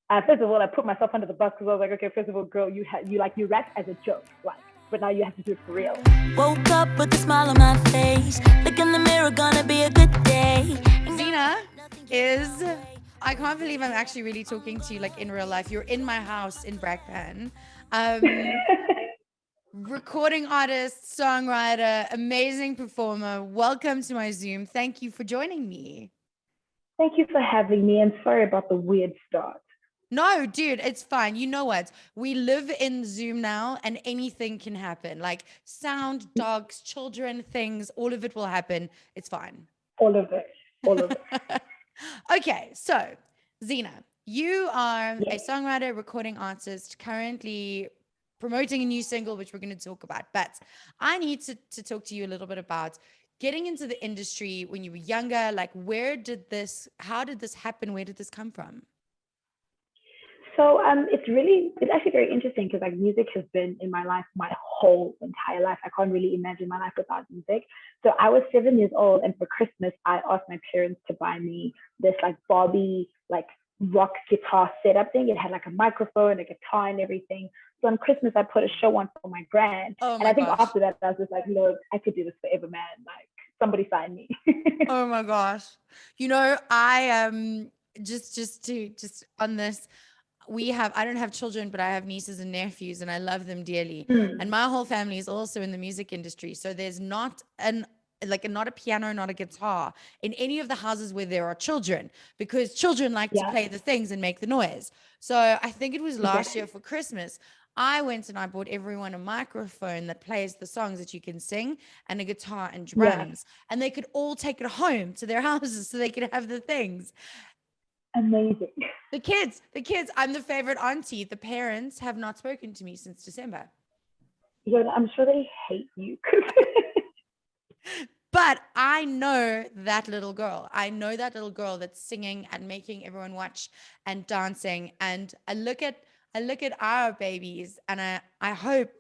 First of all, I put myself under the bus because I was like, okay, first of all, girl, you rap as a joke, like, but now you have to do it for real. Woke up with a smile on my face. Look in the mirror, gonna be a good day. Zina is, I can't believe I'm actually really talking to you like in real life. You're in my house in Brakpan. Recording artist, songwriter, amazing performer. Welcome to my Zoom. Thank you for joining me. Thank you for having me, and sorry about the weird start. No, dude, it's fine. You know what? We live in Zoom now and anything can happen. Like sound, dogs, children, things, all of it will happen. It's fine. All of it. Okay, so Zina, you are a songwriter, recording artist, currently promoting a new single, which we're going to talk about. But I need to talk to you a little bit about getting into the industry when you were younger. Like, how did this happen? Where did this come from? So it's actually very interesting because like music has been in my life my whole entire life. I can't really imagine my life without music. So I was 7 years old, and for Christmas I asked my parents to buy me this like Barbie like rock guitar setup thing. It had like a microphone, a guitar, and everything. So on Christmas I put a show on for my grand, Oh and my I think gosh. after that I was just like, look, I could do this forever, man. Like somebody sign me. Oh my gosh. You know, I just on this, I don't have children, but I have nieces and nephews and I love them dearly. And my whole family is also in the music industry. So there's not not a piano, not a guitar in any of the houses where there are children, because children like to play the things and make the noise. So I think it was last year for Christmas, I went and I bought everyone a microphone that plays the songs that you can sing and a guitar and drums, and they could all take it home to their houses so they could have the things. Amazing. The kids, I'm the favorite auntie. The parents have not spoken to me since December. Yeah, I'm sure they hate you. But I know that little girl. I know that little girl that's singing and making everyone watch and dancing. And I look at our babies, and I hope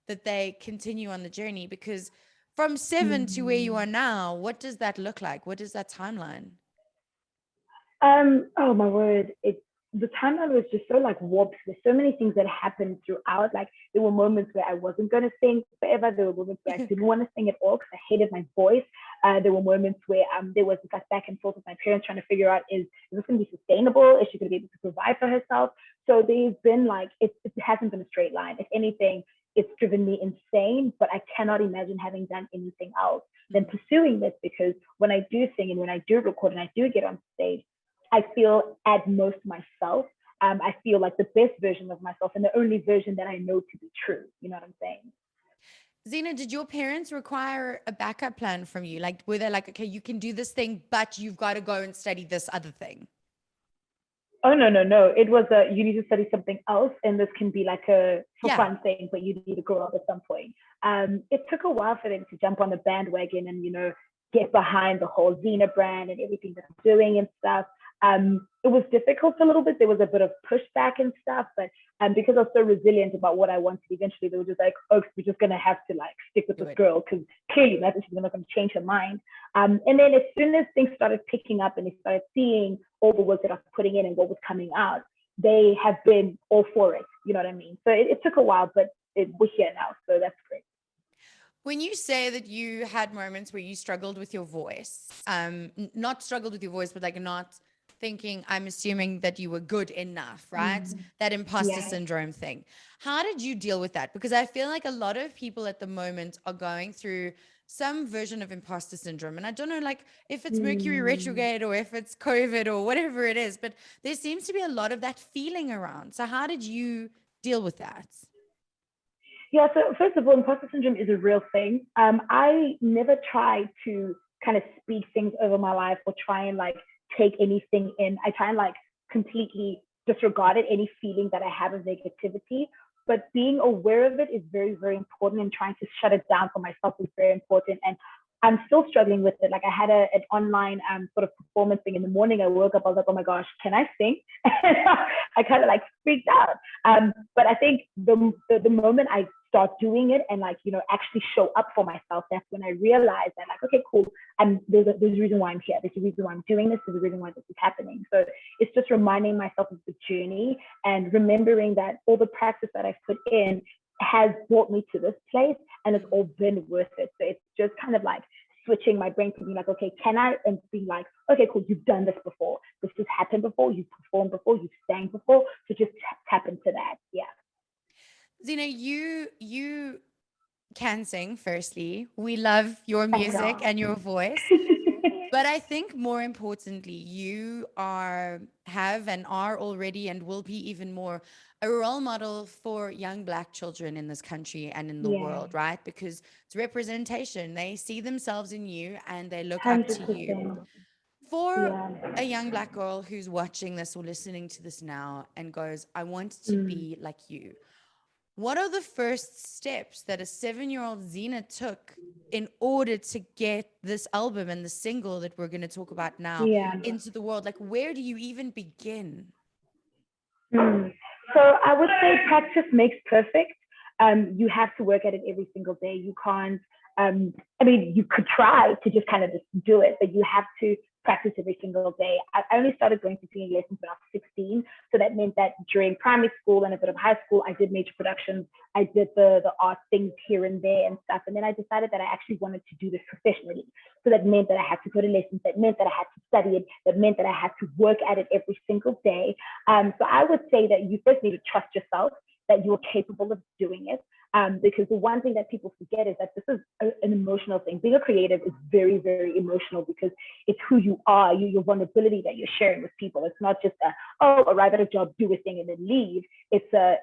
that they continue on the journey, because from 7 to where you are now, what does that look like? What is that timeline? Oh my word. The timeline was just so like warped. There's so many things that happened throughout. Like there were moments where I wasn't gonna sing forever. There were moments where I didn't want to sing at all because I hated my voice. There were moments where there was like back and forth with my parents trying to figure out, is this gonna be sustainable? Is she gonna be able to provide for herself? So there's been like it hasn't been a straight line. If anything, it's driven me insane, but I cannot imagine having done anything else than pursuing this, because when I do sing and when I do record and I do get on stage, I feel at most myself. I feel like the best version of myself and the only version that I know to be true. You know what I'm saying? Zina, did your parents require a backup plan from you? Like, were they like, okay, you can do this thing, but you've got to go and study this other thing? Oh, no. It was you need to study something else, and this can be like a fun thing, but you need to grow up at some point. It took a while for them to jump on the bandwagon and, get behind the whole Zina brand and everything that I'm doing and stuff. It was difficult a little bit. There was a bit of pushback and stuff, but because I was so resilient about what I wanted, eventually they were just like, "Oh, we're just gonna have to like stick with this girl because clearly she's not going to change her mind." And then as soon as things started picking up and they started seeing all the work that I was putting in and what was coming out, they have been all for it. You know what I mean? So it took a while, but we're here now, so that's great. When you say that you had moments where you struggled with your voice, not struggled with your voice, but like not thinking, I'm assuming that you were good enough, right? That imposter syndrome thing. How did you deal with that? Because I feel like a lot of people at the moment are going through some version of imposter syndrome. And I don't know, like, if it's Mercury retrograde or if it's COVID or whatever it is, but there seems to be a lot of that feeling around. So how did you deal with that? Yeah, so first of all, imposter syndrome is a real thing. I never try to kind of speak things over my life or try and like take anything in. I try and like completely disregard it, any feeling that I have of negativity. But being aware of it is very, very important, and trying to shut it down for myself is very important. And I'm still struggling with it. Like I had an online sort of performance thing in the morning. I woke up, I was like, oh my gosh, can I sing? I kind of like freaked out. But I think the moment I start doing it and like, actually show up for myself, that's when I realize that like, okay, cool. There's a reason why I'm here. There's a reason why I'm doing this. There's a reason why this is happening. So It's just reminding myself of the journey and remembering that all the practice that I've put in has brought me to this place, and it's all been worth it. So it's just kind of like switching my brain to be like, okay, can I? And being like, okay, cool, you've done this before. This has happened before. You've performed before. You've sang before. So just tap into that. Yeah. Zina, you can sing, firstly. We love your music and your voice. But I think more importantly, you have and are already and will be even more a role model for young Black children in this country and in the world, right? Because it's representation. They see themselves in you and they look up to you. 100%. For a young Black girl who's watching this or listening to this now and goes, I want to be like you. What are the first steps that a 7-year-old Zina took in order to get this album and the single that we're going to talk about now into the world? Like, where do you even begin? So I would say practice makes perfect. You have to work at it every single day. You can't, I mean, you could try to just kind of just do it, but you have to practice every single day. I only started going to singing lessons when I was 16. So that meant that during primary school and a bit of high school, I did major productions. I did the art things here and there and stuff. And then I decided that I actually wanted to do this professionally. So that meant that I had to go to lessons. That meant that I had to study it. That meant that I had to work at it every single day. So I would say that you first need to trust yourself that you're capable of doing it. Because the one thing that people forget is that this is an emotional thing. Being a creative is very, very emotional because it's who you are, your vulnerability that you're sharing with people. It's not just arrive at a job, do a thing, and then leave. It's a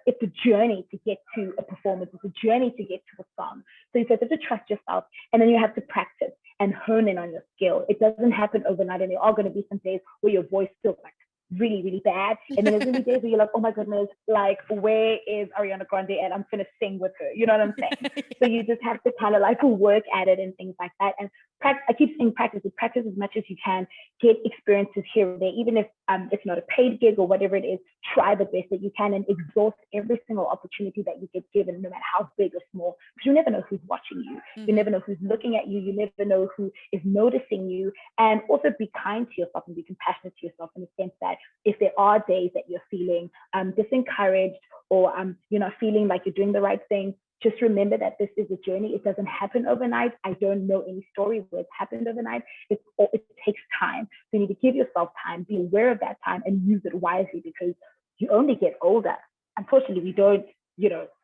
journey to get to a performance. It's a journey to get to a song. So you have to trust yourself, and then you have to practice and hone in on your skill. It doesn't happen overnight, and there are going to be some days where your voice feels like really, really bad. And then there's going to be days where you're like, oh my goodness, like, where is Ariana Grande at? I'm going to sing with her. You know what I'm saying? So you just have to kind of like work at it and things like that. And I keep saying practice as much as you can. Get experiences here and there, even if it's not a paid gig or whatever it is. Try the best that you can and exhaust every single opportunity that you get given, no matter how big or small, because you never know who's watching you. You never know who's looking at you. You never know who is noticing you. And also be kind to yourself and be compassionate to yourself in the sense that if there are days that you're feeling disencouraged or you're not feeling like you're doing the right thing, just remember that this is a journey. It doesn't happen overnight. I don't know any story where it's happened overnight. It takes time. So you need to give yourself time, be aware of that time, and use it wisely because you only get older. Unfortunately, we don't,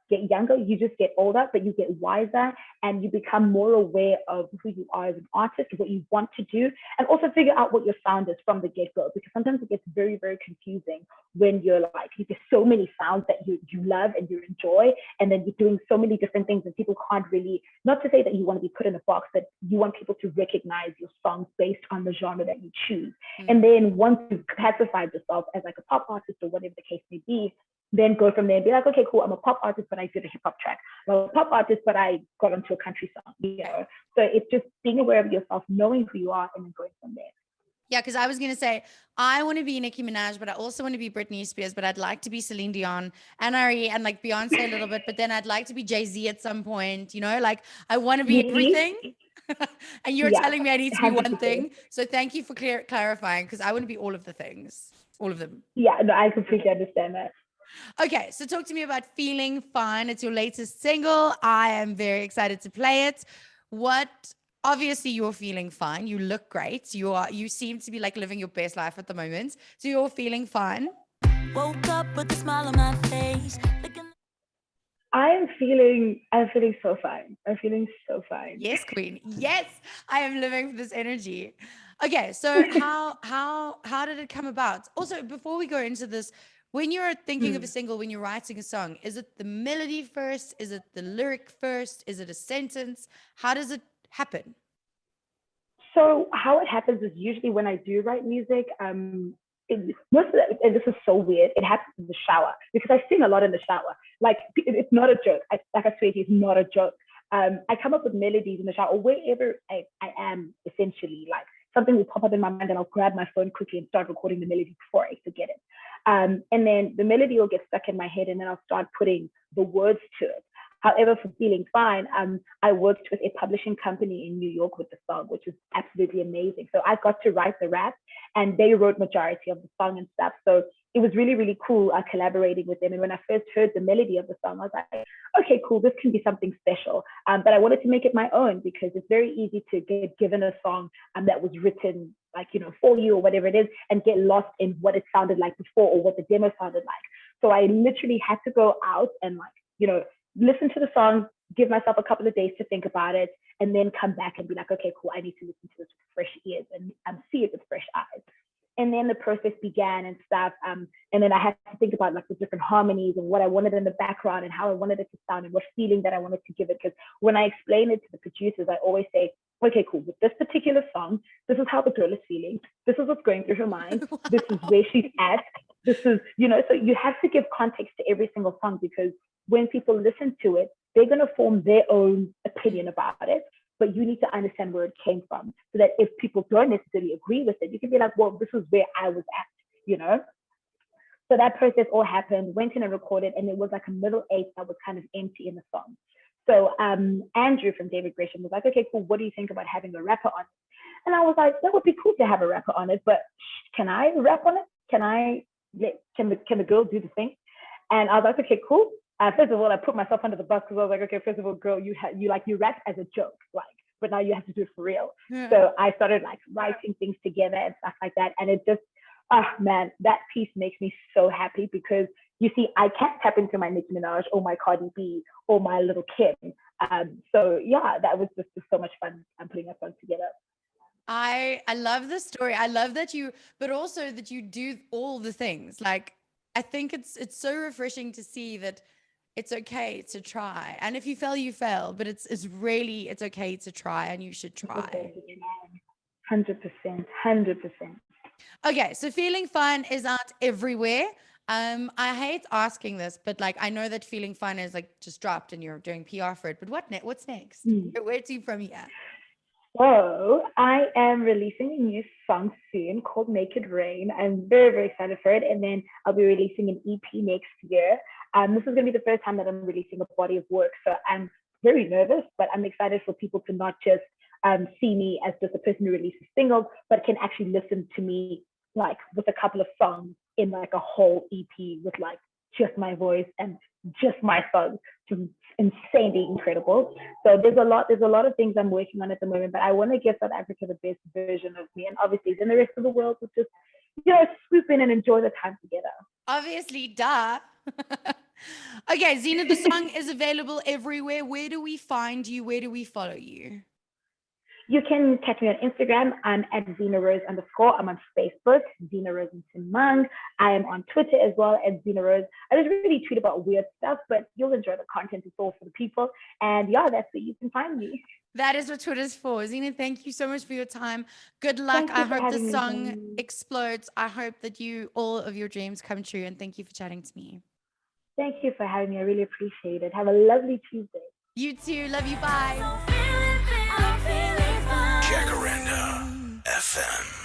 get younger. You just get older, but you get wiser and you become more aware of who you are as an artist, what you want to do, and also figure out what your sound is from the get-go, because sometimes it gets very, very confusing when you're like, you get so many sounds that you love and you enjoy, and then you're doing so many different things and people can't really, not to say that you want to be put in a box, but you want people to recognize your songs based on the genre that you choose. And then once you've classified yourself as like a pop artist or whatever the case may be, then go from there and be like, okay, cool, I'm a pop artist, but I did a hip hop track. I'm a pop artist, but I got onto a country song, So it's just being aware of yourself, knowing who you are, and then going from there. Yeah, because I was going to say, I want to be Nicki Minaj, but I also want to be Britney Spears, but I'd like to be Celine Dion and Ari and like Beyonce a little bit, but then I'd like to be Jay-Z at some point, like I want to be everything. And you're telling me I need to be one thing. So thank you for clarifying, because I want to be all of the things, all of them. Yeah, no, I completely understand that. Okay, so talk to me about Feeling Fine. It's your latest single. I am very excited to play it. Obviously you're feeling fine. You look great. You seem to be like living your best life at the moment. So you're feeling fine. Woke up with a smile on my face. I'm feeling so fine. I'm feeling so fine. Yes, queen. Yes, I am living for this energy. Okay, so how did it come about? Also, before we go into this, when you're thinking of a single, when you're writing a song, is it the melody first? Is it the lyric first? Is it a sentence? How does it happen? So how it happens is usually when I do write music, most of it, and this is so weird, it happens in the shower because I sing a lot in the shower. Like, it's not a joke. I swear to you, it's not a joke. I come up with melodies in the shower or wherever I am, essentially. Like, something will pop up in my mind and I'll grab my phone quickly and start recording the melody before I forget it. And then the melody will get stuck in my head and then I'll start putting the words to it. However, for Feeling Fine, I worked with a publishing company in New York with the song, which was absolutely amazing. So I got to write the rap, and they wrote majority of the song and stuff. So it was really, really cool collaborating with them. And when I first heard the melody of the song, I was like, okay, cool, this can be something special. But I wanted to make it my own, because it's very easy to get given a song that was written like, for you or whatever it is, and get lost in what it sounded like before or what the demo sounded like. So I literally had to go out and listen to the song, give myself a couple of days to think about it, and then come back and be like, okay, cool, I need to listen to this with fresh ears and see it with fresh eyes. And then the process began and stuff. And then I had to think about like the different harmonies and what I wanted in the background and how I wanted it to sound and what feeling that I wanted to give it. Because when I explain it to the producers, I always say, okay, cool, with this particular song, this is how the girl is feeling. This is what's going through her mind. This is where she's at. This is, so you have to give context to every single song, because when people listen to it, they're going to form their own opinion about it. But you need to understand where it came from, so that if people don't necessarily agree with it, you can be like, well, this is where I was at, So that process all happened, went in and recorded, and it was like a middle eight that was kind of empty in the song. So Andrew from David Gresham was like, okay, cool, what do you think about having a rapper on it? And I was like, that would be cool to have a rapper on it, but can I rap on it? Can the girl do the thing? And I was like, okay, cool. First of all, I put myself under the bus, because I was like, okay, first of all, girl, you rap as a joke, but now you have to do it for real. Yeah. So I started writing things together and stuff like that. And it just, man, that piece makes me so happy, because you see, I can't tap into my Nicki Minaj or my Cardi B or my Little Kim. So yeah, that was just so much fun. I'm putting that song together. I love the story. I love that but also that you do all the things. Like, I think it's so refreshing to see that it's okay to try. And if you fail, you fail. But it's okay to try, and you should try. 100%. 100%. Okay, so Feeling Fine is out everywhere. I hate asking this, but I know that Feeling Fine is just dropped and you're doing PR for it. But what's next? Where to from here? So I am releasing a new song soon called Make It Rain. I'm very, very excited for it. And then I'll be releasing an EP next year. This is going to be the first time that I'm releasing a body of work. So I'm very nervous, but I'm excited for people to not just see me as just a person who releases singles, but can actually listen to me with a couple of songs in a whole EP with just my voice and just my songs. Just insanely incredible. So there's a lot of things I'm working on at the moment, but I want to give South Africa the best version of me, and obviously then the rest of the world will just swoop in and enjoy the time together. Obviously, duh. Okay, Zina, the song is available everywhere. Where do we find you? Where do we follow you? You can catch me on Instagram. I'm at @ZinaRose_. I'm on Facebook, Zina Rose Msimang. I am on Twitter as well at Zina Rose. I just really tweet about weird stuff, but you'll enjoy the content. It's all for the people. And yeah, that's where you can find me. That is what Twitter's for. Zina, thank you so much for your time. Good luck. I hope the song explodes. I hope that all of your dreams come true. And thank you for chatting to me. Thank you for having me. I really appreciate it. Have a lovely Tuesday. You too. Love you. Bye. I'm feeling fine. Jacaranda FM.